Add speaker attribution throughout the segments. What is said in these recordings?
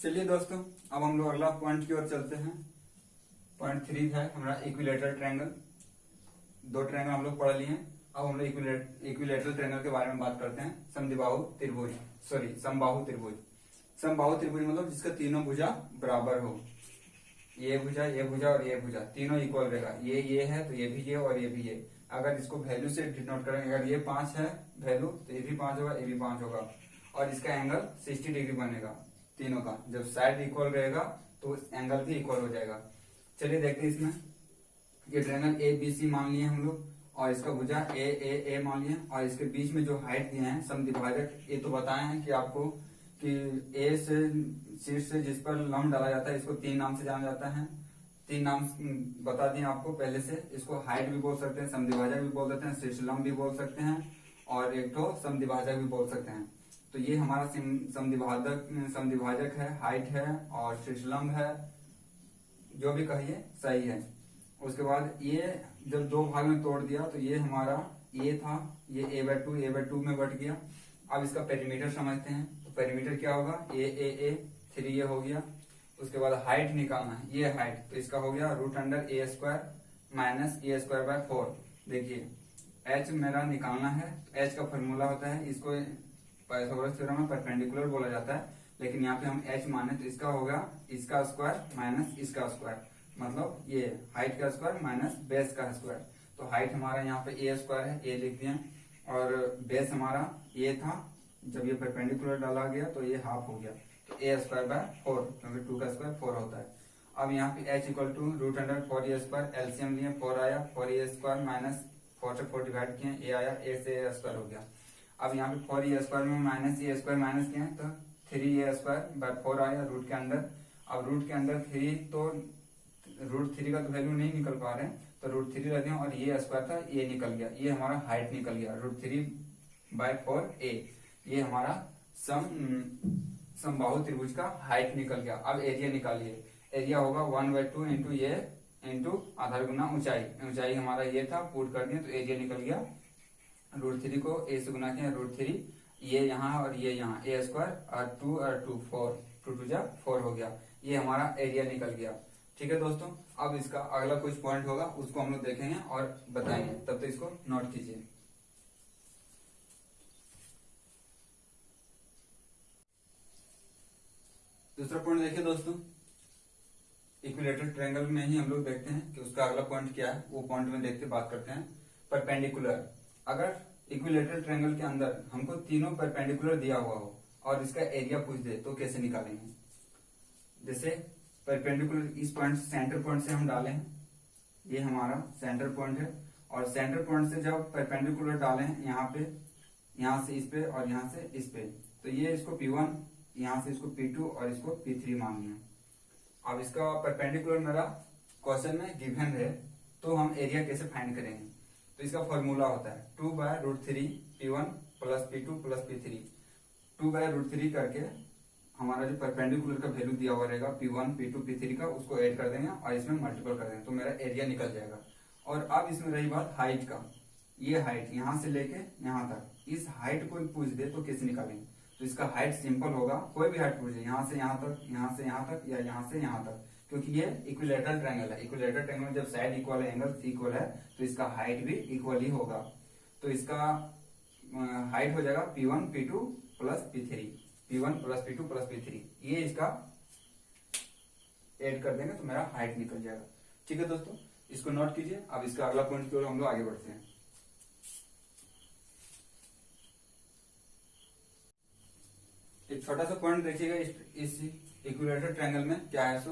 Speaker 1: चलिए दोस्तों, अब हम लोग अगला पॉइंट की ओर चलते हैं। पॉइंट 3 है हमारा इक्विलेटरल ट्रायंगल। दो ट्रायंगल हम लोग पढ़ लिए हैं। अब हम लोग इक्विलेटरल ट्रायंगल के बारे में बात करते हैं। समबाहु त्रिभुज समबाहु त्रिभुज मतलब जिसका तीनों भुजा बराबर हो। ये भुजा और ये भुजा तीनों इक्वल रहेगा। ये है तो ये भी ये और ये भी ये। अगर इसको वैल्यू से डिनोट करेंगे, अगर ये 5 है वैल्यू तो ये भी 5 होगा, ये भी 5 होगा और इसका एंगल 60 डिग्री बनेगा तीनों का। जब साइड इक्वल रहेगा तो एंगल भी इक्वल हो जाएगा। चलिए देखते हैं इसमें। ये ट्रायंगल ए बी सी मान लिए हम लोग और इसका भुजा ए मान लिए और इसके बीच में जो हाइट दिए हैं समद्विभाजक, ये तो बताए हैं कि आपको कि ए से शीर्ष से जिस पर लंब डाला जाता है इसको 3 नाम से जाना जाता है। 3 नाम बता दिए आपको पहले से। इसको हाइट भी बोल सकते हैं, समद्विभाजक भी बोल सकते हैं, शीर्ष लंब भी बोल सकते हैं और एक तो समद्विभाजक भी बोल सकते हैं। तो ये हमारा समद्विभाजक है, हाइट है और शीर्ष लंब है, जो भी कहिए सही है। उसके बाद ये जब दो भाग में तोड़ दिया तो ये हमारा ए था, ये a/2 में बट गया। अब इसका पेरीमीटर समझते हैं। तो पेरीमीटर क्या होगा, ए 3 ये हो गया। उसके बाद हाइट निकालना है, ये हाइट तो इसका हो गया √a² माइनस a²/4। देखिए h मेरा निकालना है। h का फॉर्मूला होता है, इसको पाइथागोरस थ्योरम में परपेंडिकुलर बोला जाता है, लेकिन यहाँ पे हम h माने तो इसका होगा इसका स्क्वायर माइनस इसका स्क्वायर, मतलब ये हाइट का स्क्वायर माइनस बेस का स्क्वायर। तो हाइट हमारा यहाँ पे a² है, a लिख दिया और बेस हमारा a था। जब ये परपेंडिकुलर डाला गया तो ये हाफ हो गया, तो a²/4 क्योंकि 2 का स्क्वायर 4 होता है। अब यहाँ पे h equal to √4a², LCM लिए 4 आया, 4a² माइनस 4 से 4 डिवाइड किए, a आया, a से a² हो गया। अब यहाँ पे 4a² में माइनस a² माइनस किए तो 3a²/4 आया रूट के अंदर। अब रूट के अंदर 3 तो √3 का तो वैल्यू नहीं निकल पा रहे, तो √3 रख दिया और ये स्क्वायर था, ये निकल गया, ये हमारा हाइट निकल गया √3/4a। ये हमारा समबाहु त्रिभुज का हाइट निकल गया। अब एरिया निकालिए। एरिया होगा 1/2 इंटू ये इंटू आधार गुना ऊंचाई। ऊंचाई हमारा ये था, पुट कर दिया तो एरिया निकल गया। √3 को a से गुना किया, √3 ये यहाँ और ये यहाँ, a² और 2 और 2 4, 2 2 जा 4 हो गया। ये हमारा एरिया निकल गया। ठीक है दोस्तों, अब इसका अगला कुछ पॉइंट होगा उसको हम लोग देखेंगे और बताएंगे, तब तक इसको नोट कीजिए। दूसरा पॉइंट देखिए दोस्तों, इक्विलेटरल ट्रायंगल में ही हम लोग देखते हैं कि उसका अगला पॉइंट क्या है। वो पॉइंट में देखते बात करते हैं। परपेंडिकुलर। अगर इक्विलेटरल ट्रायंगल के अंदर हमको तीनों परपेंडिकुलर दिया हुआ हो और इसका एरिया पूछ दे तो कैसे निकालेंगे। जैसे परपेंडिकुलर इस पॉइंट सेंटर पॉइंट से हम डाले हैं, ये हमारा सेंटर पॉइंट है और सेंटर पॉइंट से जब परपेंडिकुलर डाले हैं यहाँ पे, यहाँ से इस पे और यहाँ से इस पे, तो ये इसको P1, यहाँ से इसको P2 और इसको P3 मान लिया। अब इसका परपेंडिकुलर मेरा क्वेश्चन में गिवन है, तो हम एरिया कैसे फाइंड करेंगे। तो इसका फॉर्मूला होता है 2/√3 P1 plus P2 plus P3। 2/√3 करके हमारा जो परपेंडिकुलर का वैल्यू दिया हुआ रहेगा P1 P2 P3 का, उसको ऐड कर देंगे और इसमें मल्टीपल कर देंगे तो मेरा एरिया निकल जाएगा। और अब इसमें रही बात हाइट का। ये हाइट यहाँ से लेके यहाँ तक, इस हाइट को पूछ दे तो कैसे निकालेंगे। तो इसका हाइट सिंपल होगा, कोई भी हाइट पूछे, यहाँ से यहाँ तक, यहाँ से यहाँ तक या यहाँ से यहाँ तक, क्योंकि ये इक्विलेटरल ट्रायंगल है। इक्विलेटरल ट्रायंगल में जब साइड इक्वल है, एंगल इक्वल है, तो इसका हाइट भी इक्वल ही होगा। तो इसका हाइट हो जाएगा P1 P2 plus P3, P1 plus P2 plus P3। ये इसका ऐड कर देंगे तो मेरा हाइट निकल जाएगा। ठीक है दोस्तों, इसको नोट कीजिए। अब इसका अगला पॉइंट की ओर हम लोग आगे बढ़ते हैं। एक छोटा सा पॉइंट देखिएगा इस इक्विलेटरल ट्रायंगल में क्या है। सो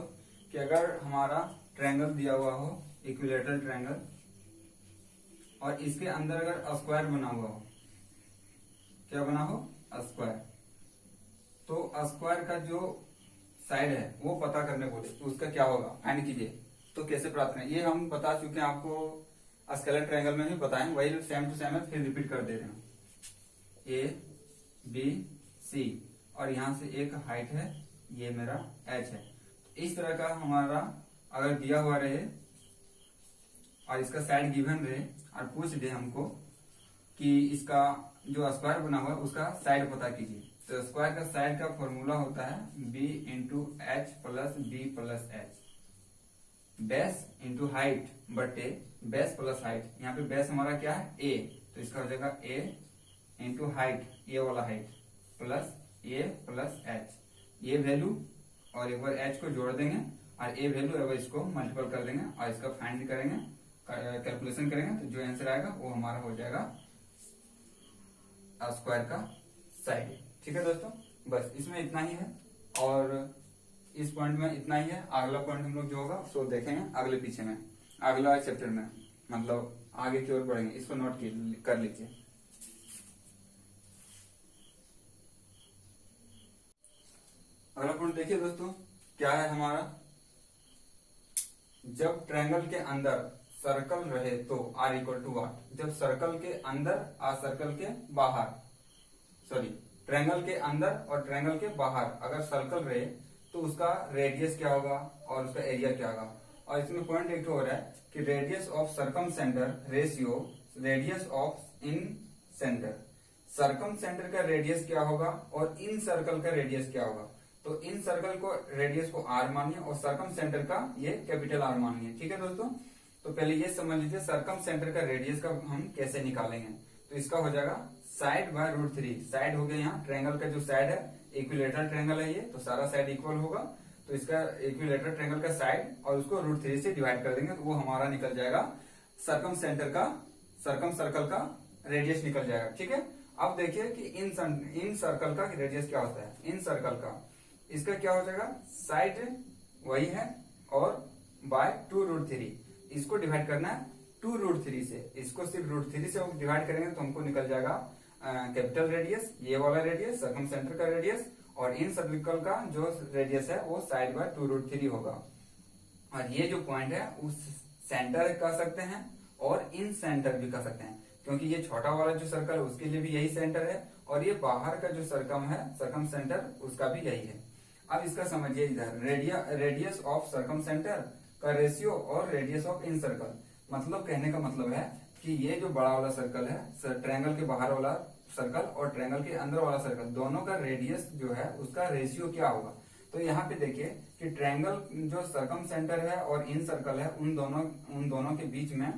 Speaker 1: कि अगर हमारा ट्रायंगल दिया हुआ हो, इक्विलेटरल ट्रायंगल, और इसके अंदर अगर स्क्वायर बना हुआ हो, क्या बना हो, स्क्वायर, तो स्क्वायर का जो साइड है वो पता करने बोले तो उसका क्या होगा, फाइंड कीजिए। तो कैसे प्राप्त करें, ये हम बता चुके हैं आपको, स्केलर ट्रायंगल में भी बताएं, वही सेम टू सेम है, फिर रिपीट कर दे रहे हैं। ABC और यहाँ से एक हाइट है, ये मेरा H है। तो इस तरह का हमारा अगर दिया हुआ रहे और इसका साइड गिवन रहे और पूछ दे हमको कि इसका जो स्क्वायर बना हुआ है उसका साइड पता कीजिए, तो स्क्वायर का साइड का फॉर्मूला होता है b into h plus b plus h, base into height बटे बेस प्लस हाइट। यहाँ पे बेस हमारा क्या है ए, तो इसका हो जाएगा ए इंटू हाइट, ये वाला हाइट प्लस ए प्लस एच, ये वैल्यू और एक बार एच को जोड़ देंगे और ए वैल्यू है इसको मल्टीपल कर देंगे और इसका फाइंड करेंगे, कैलकुलेशन करेंगे, तो जो आंसर आएगा वो हमारा हो जाएगा स्क्वायर का साइड। ठीक है दोस्तों, बस इसमें इतना ही है और इस पॉइंट में इतना ही है। अगला पॉइंट हम लोग जो होगा उसको देखेंगे अगले पीछे में, अगला चैप्टर में, मतलब आगे की ओर बढ़ेंगे। इसको नोट कर लीजिए। अगला पॉइंट देखिए दोस्तों, क्या है हमारा, जब ट्रायंगल के अंदर सर्कल रहे तो आर इक्वल टू व्हाट। जब सर्कल के अंदर और सर्कल के बाहर, सॉरी ट्रायंगल के अंदर और ट्रायंगल के बाहर अगर सर्कल रहे तो उसका रेडियस क्या होगा और उसका एरिया क्या होगा। और इसमें पॉइंट एक हो रहा है कि radius of circum centre ratio radius of in centre. Circum centre का रेडियस क्या होगा और इन सर्कल का रेडियस क्या होगा। तो इन सर्कल को रेडियस को आर मानिए और सर्कम सेंटर का ये कैपिटल आर मानिए। ठीक है दोस्तों, तो पहले ये समझ लीजिए सर्कम सेंटर का रेडियस का हम कैसे निकालेंगे। तो इसका हो जाएगा साइड बाय रूट 3। साइड हो गया यहाँ ट्रायंगल का जो साइड है, इक्विलेटरल ट्रायंगल है ये, तो सारा साइड इक्वल होगा, तो इसका इक्विलेटरल ट्रायंगल का साइड और उसको रूट 3 से डिवाइड कर देंगे, तो वो हमारा निकल जाएगा सर्कम सेंटर का, सर्कम सर्कल का रेडियस निकल जाएगा। ठीक है, अब देखिए कि इन सर्कल का रेडियस क्या होता है। इन सर्कल का इसका क्या हो जाएगा, साइड वही है और बाय 2√3, इसको डिवाइड करना है 2√3 से, इसको सिर्फ √3 से डिवाइड करेंगे तो हमको निकल जाएगा कैपिटल रेडियस, ये वाला रेडियस सर्कम सेंटर का रेडियस, और इन सर्कल का जो रेडियस है वो साइड बाय 2√3 होगा। और ये जो पॉइंट है उस सेंटर कह सकते हैं और इन सेंटर भी कह सकते हैं, क्योंकि ये छोटा वाला जो सर्कल है उसके लिए भी यही सेंटर है और ये बाहर का जो सर्कम है सर्कम सेंटर उसका भी यही है। अब इसका समझिए इधर रेडियस ऑफ सर्कम सेंटर का रेशियो और रेडियस ऑफ इन सर्कल, मतलब कहने का मतलब है कि ये जो बड़ा वाला सर्कल है ट्रायंगल के बाहर वाला सर्कल और ट्रायंगल के अंदर वाला सर्कल, दोनों का रेडियस जो है उसका रेशियो क्या होगा। तो यहाँ पे देखिए कि ट्रायंगल जो सर्कम सेंटर है और इन सर्कल है उन दोनों के बीच में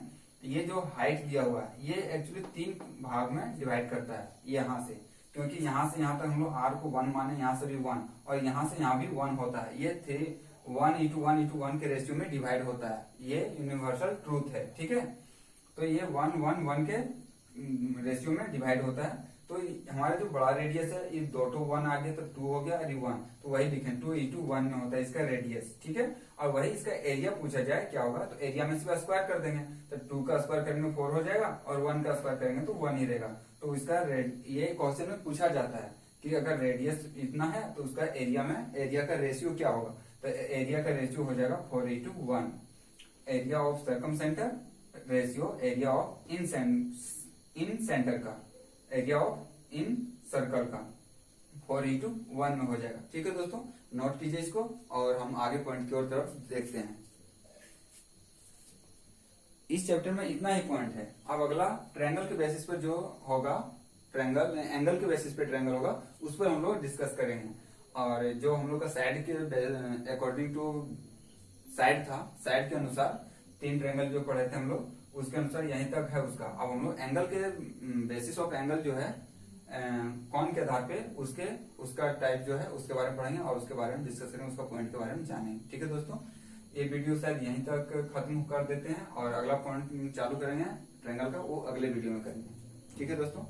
Speaker 1: ये जो हाइट दिया हुआ है ये एक्चुअली 3 भाग में डिवाइड करता है यहाँ से, क्योंकि यहाँ से यहाँ तक हम लोग r को 1 माने, यहाँ से भी 1 और यहाँ से यहाँ भी 1 होता है। ये 1:1 के रेशियो में डिवाइड होता है, ये यूनिवर्सल ट्रूथ है। ठीक है, तो ये 1:1 के रेशियो में डिवाइड होता है। तो हमारा जो बड़ा रेडियस है ये 2 to 1 आ गया तो 2 हो गया और 1, तो वही लिखें 2:1 में होता है इसका रेडियस। ठीक है, और वही इसका एरिया पूछा जाए क्या होगा, तो एरिया में सिर्फ स्क्वायर कर देंगे, तो 2 का स्क्वायर करेंगे 4 हो जाएगा और 1 का स्क्वायर करेंगे तो 1 ही रहेगा। तो इसका ये क्वेश्चन में पूछा जाता है कि अगर रेडियस इतना है तो उसका एरिया का रेशियो क्या होगा। तो एरिया का रेशियो हो जाएगा 4:1, area of circum centre ratio area of in centre का, एरिया ऑफ इन सर्कल का 4:1 में हो जाएगा। ठीक है दोस्तों, नोट कीजिए इसको और हम आगे पॉइंट की ओर तरफ देखते हैं। इस चैप्टर में इतना ही पॉइंट है। अब अगला ट्रायंगल के बेसिस पर जो होगा, ट्रायंगल एंगल के बेसिस पे ट्रायंगल होगा उस पर हम लोग डिस्कस करेंगे। और जो हम लोग का साइड के अकॉर्डिंग टू साइड था, साइड के अनुसार 3 ट्रायंगल जो पढ़े थे हम लोग उसके अनुसार यहीं तक है उसका। अब हम लोग एंगल के बेसिस ऑफ एंगल जो है कौन के आधार पे उसका टाइप जो है उसके बारे में पढ़ेंगे और उसके बारे में डिस्कस करेंगे, उसका पॉइंट के बारे में जानेंगे। ठीक है दोस्तों, ये वीडियो शायद यहीं तक खत्म कर देते हैं और अगला पॉइंट चालू करेंगे ट्रायंगल का, वो अगले वीडियो में करेंगे। ठीक है दोस्तों,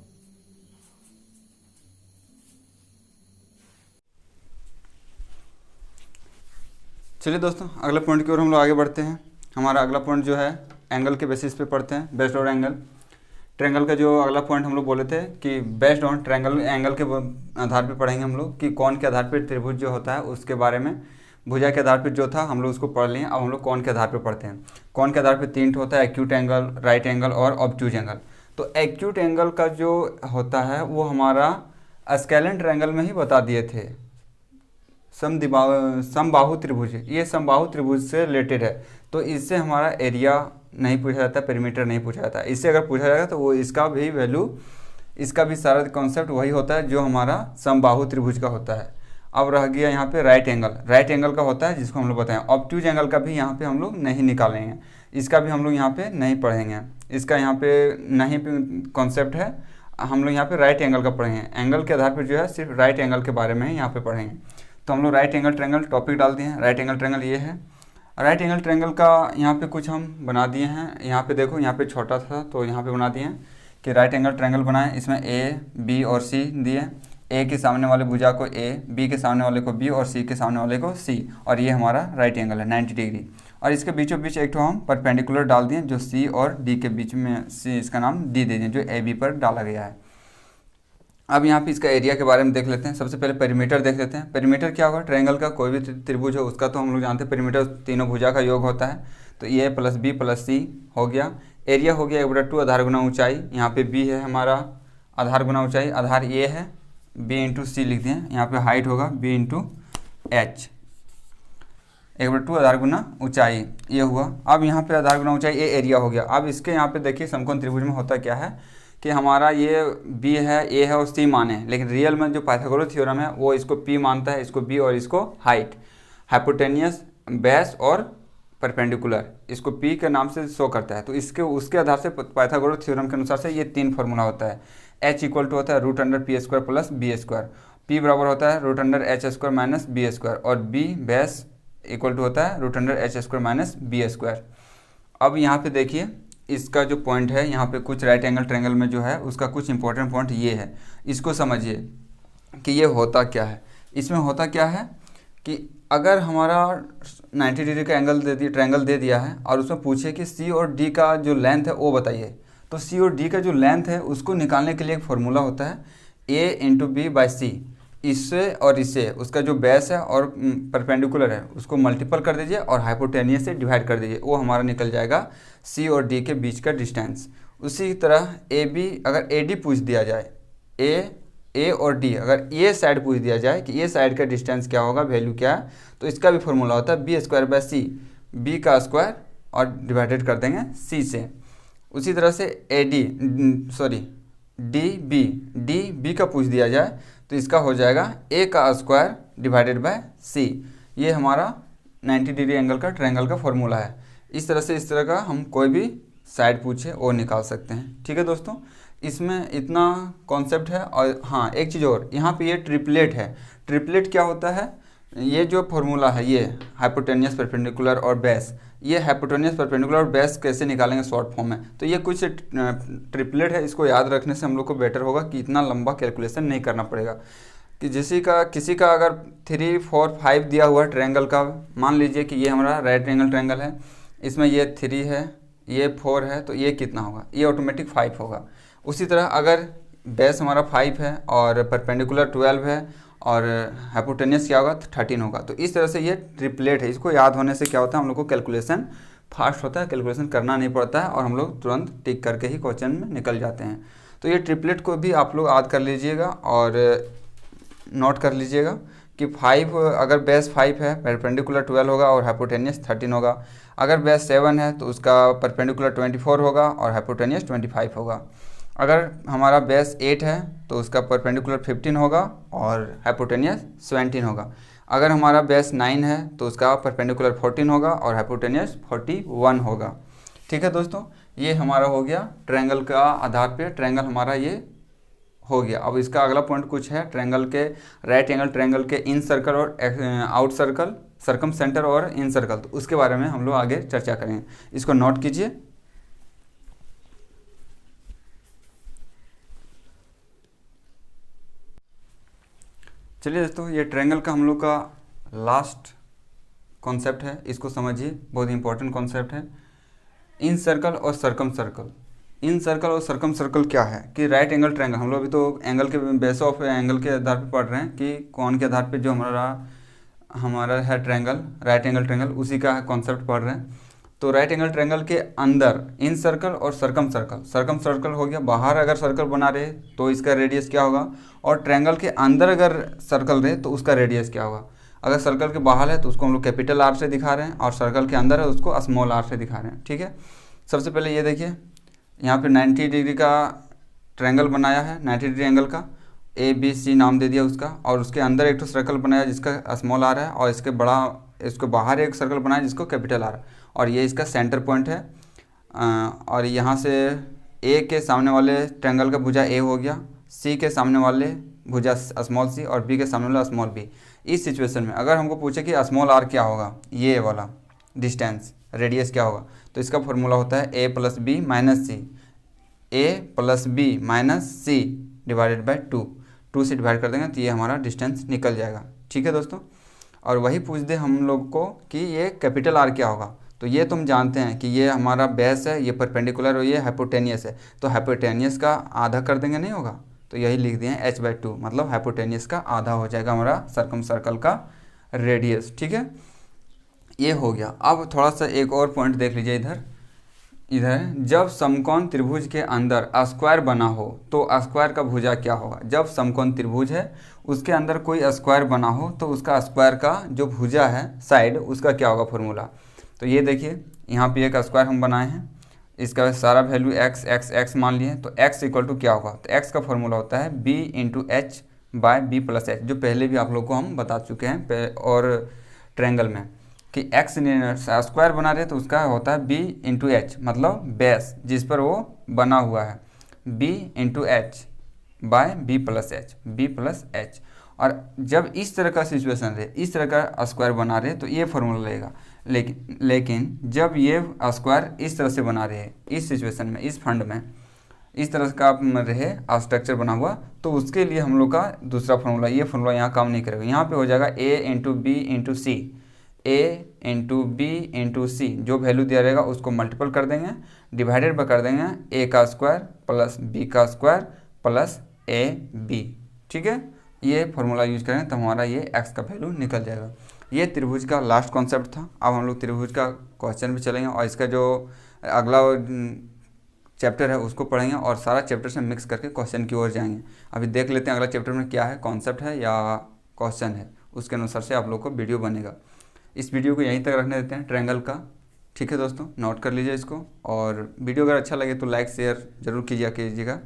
Speaker 1: चलिए दोस्तों अगला पॉइंट की ओर हम लोग आगे बढ़ते हैं। हमारा अगला पॉइंट जो है एंगल के बेसिस पे पढ़ते हैं, बेस्ड ऑन एंगल। ट्रायंगल का जो अगला पॉइंट हम लोग बोले थे कि बेस्ड ऑन ट्रायंगल एंगल के आधार पे पढ़ेंगे हम लोग कि कौन के आधार पे त्रिभुज जो होता है उसके बारे में। भुजा के आधार पे जो था हम लोग उसको पढ़ लिए, अब हम लोग कौन के आधार पे पढ़ते हैं। कौन के आधार पे 3 होता है, एक्यूट एंगल, राइट एंगल और ऑब्ट्यूज एंगल। तो एक्यूट एंगल का जो होता है वो हमारा स्केलेन ट्रायंगल में ही बता दिए थे, समबाहु त्रिभुज, ये समबाहु त्रिभुज से रिलेटेड है। तो इससे हमारा एरिया नहीं पूछा जाता, पेरीमीटर नहीं पूछा जाता। इससे अगर पूछा जाएगा तो वो इसका भी वैल्यू इसका भी सारा कॉन्सेप्ट वही होता है जो हमारा समबाहु त्रिभुज का होता है। अब रह गया यहाँ पे राइट एंगल। राइट एंगल का होता है जिसको हम लोग बताएं। ऑब्ट्यूज एंगल का भी यहाँ पे हम लोग नहीं निकालेंगे, इसका भी हम लोग यहाँ पे नहीं पढ़ेंगे, इसका यहाँ पे नहीं कॉन्सेप्ट है। हम लोग यहाँ पे राइट एंगल का पढ़ेंगे। एंगल के आधार पर जो है सिर्फ राइट एंगल के बारे में ही यहाँ पे पढ़ेंगे। तो हम लोग राइट एंगल ट्रायंगल टॉपिक डाल दिए हैं। राइट एंगल ट्रायंगल ये है। राइट एंगल ट्रायंगल का यहाँ पे कुछ हम बना दिए हैं। यहाँ पे देखो, यहाँ पे छोटा था तो यहाँ पे बना दिए हैं कि राइट एंगल ट्रायंगल बनाएं। इसमें ए, बी और सी दिए। ए के सामने वाले भुजा को ए, बी के सामने वाले को बी और सी के सामने वाले को सी, और ये हमारा राइट एंगल है 90 डिग्री। और इसके बीचों बीच एक तो हम परपेंडिकुलर डाल दिए जो सी और डी के बीच में, सी इसका नाम डी दे दिए जो ए बी पर डाला गया है। अब यहाँ पे इसका एरिया के बारे में देख लेते हैं। सबसे पहले पेरीमीटर देख लेते हैं। पेरीमीटर क्या होगा? ट्रायंगल का कोई भी त्रिभुज हो उसका तो हम लोग जानते हैं पेरीमीटर तीनों भुजा का योग होता है। तो ए प्लस बी प्लस सी हो गया। एरिया हो गया 1/2 आधार गुना ऊंचाई। यहाँ पे बी है हमारा आधार गुना ऊंचाई, आधार ए है, बी इंटू सी लिख दिए। यहाँ पे हाइट होगा बी इंटू एच, 1/2 आधार गुना ऊंचाई ये हुआ। अब यहाँ पे आधार गुना ऊंचाई ये एरिया हो गया। अब इसके यहाँ पे देखिए समकोण त्रिभुज में होता क्या है कि हमारा ये बी है, ए है और सी माने, लेकिन रियल में जो पाइथागोरस थ्योरम है वो इसको पी मानता है, इसको बी और इसको हाइट, हाइपोटेनियस, बेस और परपेंडिकुलर, इसको पी के नाम से शो करता है। तो इसके उसके आधार से पाइथागोरस थ्योरम के अनुसार से ये 3 फार्मूला होता है। एच इक्वल टू होता है √π² प्लस b², पी बराबर होता है √h² माइनस b², और बी बेस इक्वल टू होता है √h² माइनस b²। अब यहाँ पे देखिए इसका जो पॉइंट है, यहाँ पे कुछ राइट एंगल ट्रायंगल में जो है उसका कुछ इंपॉर्टेंट पॉइंट ये है। इसको समझिए कि ये होता क्या है। इसमें होता क्या है कि अगर हमारा 90 डिग्री का एंगल दे दिया, ट्रायंगल दे दिया है और उसमें पूछे कि सी और डी का जो लेंथ है वो बताइए, तो सी और डी का जो लेंथ है उसको निकालने के लिए एक फार्मूला होता है ए इंटू बी बाई सी। इससे और इससे उसका जो बेस है और परपेंडिकुलर है उसको मल्टीपल कर दीजिए और हाइपोटेनियस से डिवाइड कर दीजिए, वो हमारा निकल जाएगा सी और डी के बीच का डिस्टेंस। उसी तरह ए बी, अगर ए डी पूछ दिया जाए, ए और डी अगर ये साइड पूछ दिया जाए कि ये साइड का डिस्टेंस क्या होगा, वैल्यू क्या है, तो इसका भी फार्मूला होता है b² बाय सी, बी का स्क्वायर और डिवाइडेड कर देंगे सी से। उसी तरह से डी बी का पूछ दिया जाए तो इसका हो जाएगा ए का स्क्वायर डिवाइडेड बाय सी। ये हमारा 90 डिग्री एंगल का ट्रायंगल का फॉर्मूला है। इस तरह से इस तरह का हम कोई भी साइड पूछे वो निकाल सकते हैं। ठीक है दोस्तों, इसमें इतना कॉन्सेप्ट है। और हाँ, एक चीज़ और, यहाँ पे ये ट्रिपलेट है। ट्रिपलेट क्या होता है? ये जो फॉर्मूला है ये हाइपोटेनियस, परपेंडिकुलर और बेस, ये हाइपोटेनियस, परपेंडिकुलर और बेस कैसे निकालेंगे शॉर्ट फॉर्म में, तो ये कुछ ट्रिपलेट है। इसको याद रखने से हम लोग को बेटर होगा कि इतना लंबा कैलकुलेशन नहीं करना पड़ेगा। कि किसी का अगर 3, 4, 5 दिया हुआ ट्रायंगल का, मान लीजिए कि ये हमारा राइट एंगल ट्रायंगल है, इसमें ये 3 है, ये 4 है, तो ये कितना होगा? ये ऑटोमेटिक 5 होगा। उसी तरह अगर बेस हमारा 5 है और परपेंडिकुलर 12 है और हाइपोटेनियस क्या होगा? 13 होगा। तो इस तरह से ये ट्रिपलेट है। इसको याद होने से क्या होता है, हम लोग को कैलकुलेशन फास्ट होता है, कैलकुलेशन करना नहीं पड़ता है और हम लोग तुरंत टिक करके ही क्वेश्चन में निकल जाते हैं। तो ये ट्रिपलेट को भी आप लोग याद कर लीजिएगा और नोट कर लीजिएगा कि 5 अगर बेस 5 है, परपेंडिकुलर 12 होगा और हाइपोटेनियस 13 होगा। अगर बेस 7 है तो उसका परपेंडिकुलर 24 होगा और हाइपोटेनियस 25 होगा। अगर हमारा बेस 8 है तो उसका परपेंडिकुलर 15 होगा और हाइपोटेनियस 17 होगा। अगर हमारा बेस 9 है तो उसका परपेंडिकुलर 14 होगा और हाइपोटेनियस 41 होगा। ठीक है दोस्तों, ये हमारा हो गया ट्रायंगल का आधार पे ट्रायंगल हमारा ये हो गया। अब इसका अगला पॉइंट कुछ है ट्रायंगल के, राइट एंगल ट्रायंगल के इन सर्कल और आउट सर्कल, सर्कम सेंटर और इन सर्कल, तो उसके बारे में हम लोग आगे चर्चा करेंगे। इसको नोट कीजिए। चलिए दोस्तों, ये ट्रायंगल का हम लोग का लास्ट कॉन्सेप्ट है, इसको समझिए, बहुत इंपॉर्टेंट कॉन्सेप्ट है। इन सर्कल और सर्कम सर्कल। इन सर्कल और सर्कम सर्कल क्या है कि राइट एंगल ट्रायंगल, हम लोग अभी तो एंगल के बेस ऑफ एंगल के आधार पर पढ़ रहे हैं कि कौन के आधार पे जो हमारा है ट्रायंगल, राइट एंगल ट्रायंगल, उसी का कॉन्सेप्ट पढ़ रहे हैं। तो राइट एंगल ट्रायंगल के अंदर इन सर्कल और सर्कम सर्कल, सर्कम सर्कल हो गया, बाहर अगर सर्कल बना रहे तो इसका रेडियस क्या होगा, और ट्रायंगल के अंदर अगर सर्कल रहे तो उसका रेडियस क्या होगा। अगर सर्कल के बाहर है तो उसको हम लोग कैपिटल आर से दिखा रहे हैं और सर्कल के अंदर है उसको स्मॉल आर से दिखा रहे हैं। ठीक है, सबसे पहले ये देखिए, यहाँ पे 90 डिग्री का ट्रायंगल बनाया है 90 डिग्री एंगल का, ABC नाम दे दिया उसका, और उसके अंदर एक तो सर्कल बनाया जिसका स्मॉल आर है, और इसके बाहर एक सर्कल बनाया जिसको कैपिटल आर, और ये इसका सेंटर पॉइंट है। और यहाँ से ए के सामने वाले ट्रायंगल का भुजा ए हो गया, सी के सामने वाले भुजा स्मॉल सी, और बी के सामने वाला स्मॉल बी। इस सिचुएशन में अगर हमको पूछे कि स्मॉल आर क्या होगा, ये वाला डिस्टेंस रेडियस क्या होगा, तो इसका फॉर्मूला होता है a plus b minus c, a plus b minus c divided by 2 से डिवाइड कर देंगे तो ये हमारा डिस्टेंस निकल जाएगा। ठीक है दोस्तों, और वही पूछ दे हम लोग को कि ये कैपिटल आर क्या होगा, तो ये तुम जानते हैं कि ये हमारा बेस है, ये परपेंडिकुलर और ये हाइपोटेनियस है, तो हाइपोटेनियस का आधा कर देंगे, नहीं होगा, तो यही लिख दिए h/2, मतलब हाइपोटेनियस का आधा हो जाएगा हमारा सर्कम सर्कल का रेडियस। ठीक है, ये हो गया। अब थोड़ा सा एक और पॉइंट देख लीजिए इधर जब समकोण त्रिभुज के अंदर स्क्वायर बना हो तो स्क्वायर का भुजा क्या होगा। जब समकोण त्रिभुज है उसके अंदर कोई स्क्वायर बना हो तो उसका स्क्वायर का जो भुजा है साइड, उसका क्या होगा फॉर्मूला। तो ये देखिए यहाँ पे एक स्क्वायर हम बनाए हैं, इसका सारा वैल्यू x x x मान लिए, तो x इक्वल टू क्या होगा, तो x का फॉर्मूला होता है b into h by b plus h, जो पहले भी आप लोग को हम बता चुके हैं और ट्रायंगल में कि x स्क्वायर बना रहे तो उसका होता है b इंटू एच, मतलब बेस जिस पर वो बना हुआ है, b into h by b plus h. और जब इस तरह का सिचुएशन रहे, इस तरह का स्क्वायर बना रहे तो ये फॉर्मूला लगेगा। लेकिन जब ये स्क्वायर इस तरह से बना रहे, इस सिचुएशन में, इस फंड में इस तरह का रहे स्ट्रक्चर बना हुआ, तो उसके लिए हम लोग का दूसरा फॉर्मूला, ये फॉर्मूला यहाँ काम नहीं करेगा। यहाँ पे हो जाएगा a into B into C, a into B into C, जो वैल्यू दिया रहेगा उसको मल्टीपल कर देंगे, डिवाइडेड कर देंगे a का स्क्वायर प्लस b का स्क्वायर प्लस ab। ठीक है, ये फॉर्मूला यूज करें तो हमारा ये x का वैल्यू निकल जाएगा। ये त्रिभुज का लास्ट कॉन्सेप्ट था। अब हम लोग त्रिभुज का क्वेश्चन भी चलेंगे और इसका जो अगला चैप्टर है उसको पढ़ेंगे और सारा चैप्टर से मिक्स करके क्वेश्चन की ओर जाएंगे। अभी देख लेते हैं अगला चैप्टर में क्या है, कॉन्सेप्ट है या क्वेश्चन है, उसके अनुसार से आप लोग को वीडियो बनेगा। इस वीडियो को यहीं तक रखने देते हैं ट्रायंगल का। ठीक है दोस्तों, नोट कर लीजिए इसको, और वीडियो अगर अच्छा लगे तो लाइक शेयर ज़रूर कीजिएगा।